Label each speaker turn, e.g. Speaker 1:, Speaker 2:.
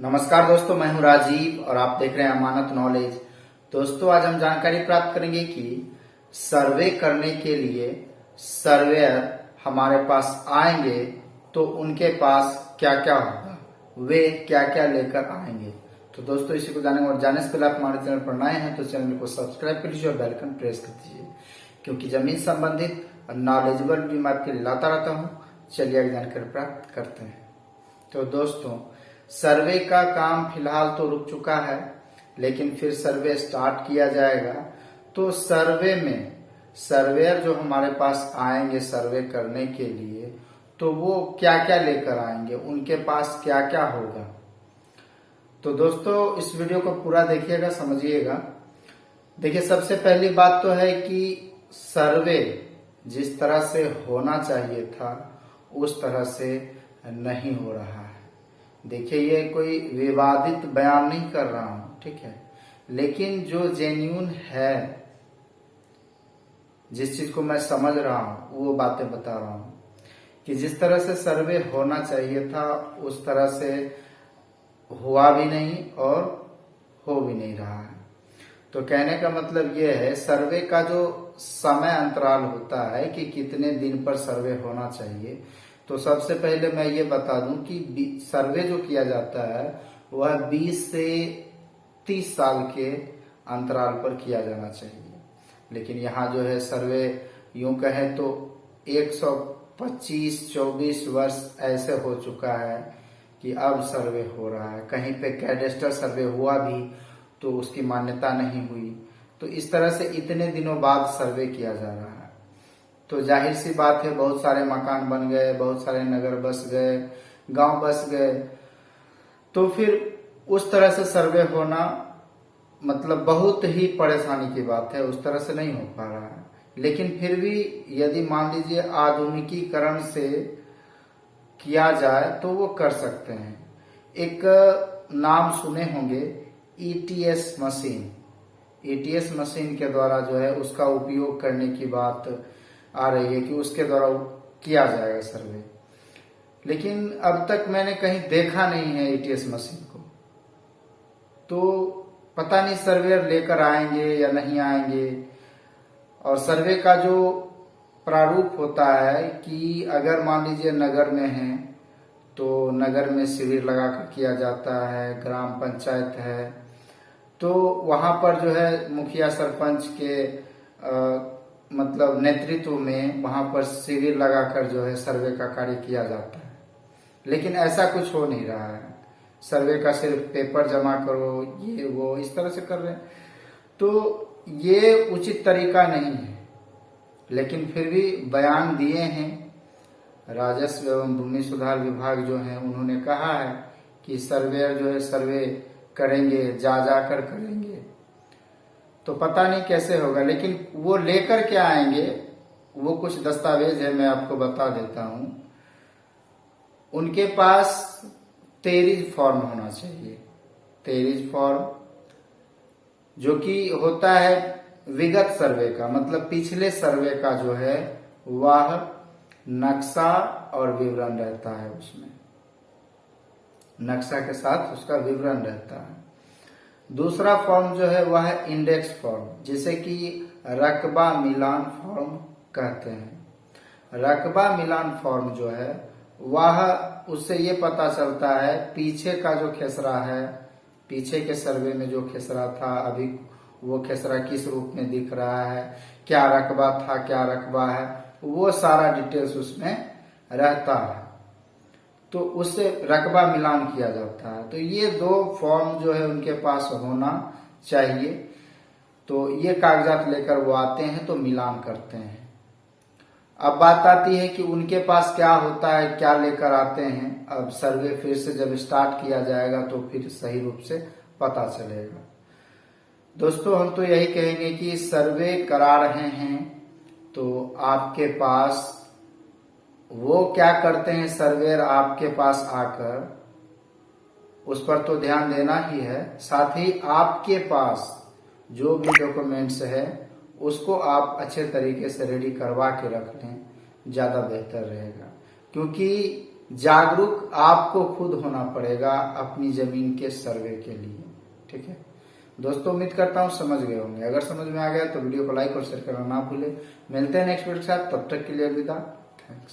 Speaker 1: नमस्कार दोस्तों, मैं हूं राजीव और आप देख रहे हैं अमानत नॉलेज। दोस्तों, आज हम जानकारी प्राप्त करेंगे कि सर्वे करने के लिए सर्वेयर हमारे पास आएंगे तो उनके पास क्या क्या होगा, वे क्या क्या लेकर आएंगे। तो दोस्तों, इसी को जाने से पहले आप हमारे चैनल पर नए हैं तो चैनल को सब्सक्राइब कर लीजिए और बेल आइकन प्रेस कर दीजिए, क्योंकि जमीन संबंधित नॉलेजेबल वीडियो मैं आपके लिए लाता रहता हूँ। चलिए आगे जानकारी प्राप्त करते हैं। तो दोस्तों, सर्वे का काम फिलहाल तो रुक चुका है, लेकिन फिर सर्वे स्टार्ट किया जाएगा। तो सर्वे में सर्वेयर जो हमारे पास आएंगे सर्वे करने के लिए, तो वो क्या क्या लेकर आएंगे, उनके पास क्या क्या होगा। तो दोस्तों, इस वीडियो को पूरा देखिएगा, समझिएगा। देखिए, सबसे पहली बात तो है कि सर्वे जिस तरह से होना चाहिए था उस तरह से नहीं हो रहा है। देखिए, ये कोई विवादित बयान नहीं कर रहा हूं, ठीक है, लेकिन जो जेन्यून है, जिस चीज को मैं समझ रहा हूं वो बातें बता रहा हूं कि जिस तरह से सर्वे होना चाहिए था उस तरह से हुआ भी नहीं और हो भी नहीं रहा है। तो कहने का मतलब ये है, सर्वे का जो समय अंतराल होता है कि कितने दिन पर सर्वे होना चाहिए, तो सबसे पहले मैं ये बता दूं कि सर्वे जो किया जाता है वह 20 से 30 साल के अंतराल पर किया जाना चाहिए। लेकिन यहाँ जो है सर्वे यूं कहें तो 125-24 वर्ष ऐसे हो चुका है कि अब सर्वे हो रहा है। कहीं पे कैडेस्टर सर्वे हुआ भी तो उसकी मान्यता नहीं हुई। तो इस तरह से इतने दिनों बाद सर्वे किया जा रहा है। तो जाहिर सी बात है, बहुत सारे मकान बन गए, बहुत सारे नगर बस गए, गांव बस गए, तो फिर उस तरह से सर्वे होना मतलब बहुत ही परेशानी की बात है। उस तरह से नहीं हो पा रहा है। लेकिन फिर भी यदि मान लीजिए आधुनिकीकरण से किया जाए तो वो कर सकते हैं। एक नाम सुने होंगे, ईटीएस मशीन। ईटीएस मशीन के द्वारा जो है उसका उपयोग करने की बात आ रही है कि उसके द्वारा किया जाएगा सर्वे। लेकिन अब तक मैंने कहीं देखा नहीं है ईटीएस मशीन को। तो पता नहीं सर्वेयर लेकर आएंगे या नहीं आएंगे। और सर्वे का जो प्रारूप होता है कि अगर मान लीजिए नगर में है तो नगर में शिविर लगाकर किया जाता है, ग्राम पंचायत है तो वहां पर जो है मुखिया सरपंच के मतलब नेतृत्व में वहां पर शिविर लगाकर जो है सर्वे का कार्य किया जाता है। लेकिन ऐसा कुछ हो नहीं रहा है। सर्वे का सिर्फ पेपर जमा करो, ये वो इस तरह से कर रहे हैं। तो ये उचित तरीका नहीं है। लेकिन फिर भी बयान दिए हैं राजस्व एवं भूमि सुधार विभाग जो है, उन्होंने कहा है कि सर्वेयर जो है सर्वे करेंगे, जाकर करेंगे। तो पता नहीं कैसे होगा, लेकिन वो लेकर के आएंगे। वो कुछ दस्तावेज है, मैं आपको बता देता हूं। उनके पास तेरिज फॉर्म होना चाहिए। तेरिज फॉर्म जो कि होता है विगत सर्वे का, मतलब पिछले सर्वे का जो है वह नक्शा और विवरण रहता है। उसमें नक्शा के साथ उसका विवरण रहता है। दूसरा फॉर्म जो है वह है इंडेक्स फॉर्म, जिसे कि रकबा मिलान फॉर्म कहते हैं। रकबा मिलान फॉर्म जो है वह, उससे ये पता चलता है पीछे का जो खेसरा है, पीछे के सर्वे में जो खेसरा था, अभी वो खेसरा किस रूप में दिख रहा है, क्या रकबा था, क्या रकबा है, वो सारा डिटेल्स उसमें रहता है। तो उससे रकबा मिलान किया जाता है। तो ये दो फॉर्म जो है उनके पास होना चाहिए। तो ये कागजात लेकर वो आते हैं तो मिलान करते हैं। अब बात आती है कि उनके पास क्या होता है, क्या लेकर आते हैं। अब सर्वे फिर से जब स्टार्ट किया जाएगा तो फिर सही रूप से पता चलेगा। दोस्तों, हम तो यही कहेंगे कि सर्वे करा रहे हैं तो आपके पास वो क्या करते हैं सर्वेयर आपके पास आकर, उस पर तो ध्यान देना ही है। साथ ही आपके पास जो भी डॉक्यूमेंट्स है उसको आप अच्छे तरीके से रेडी करवा के रख लें, ज्यादा बेहतर रहेगा। क्योंकि जागरूक आपको खुद होना पड़ेगा अपनी जमीन के सर्वे के लिए। ठीक है दोस्तों, उम्मीद करता हूँ समझ गए होंगे। अगर समझ में आ गया तो वीडियो को लाइक और शेयर करना ना भूले। मिलते हैं नेक्स्ट वीडियो के साथ, तब तक के लिए अलविदा। थैंक्स।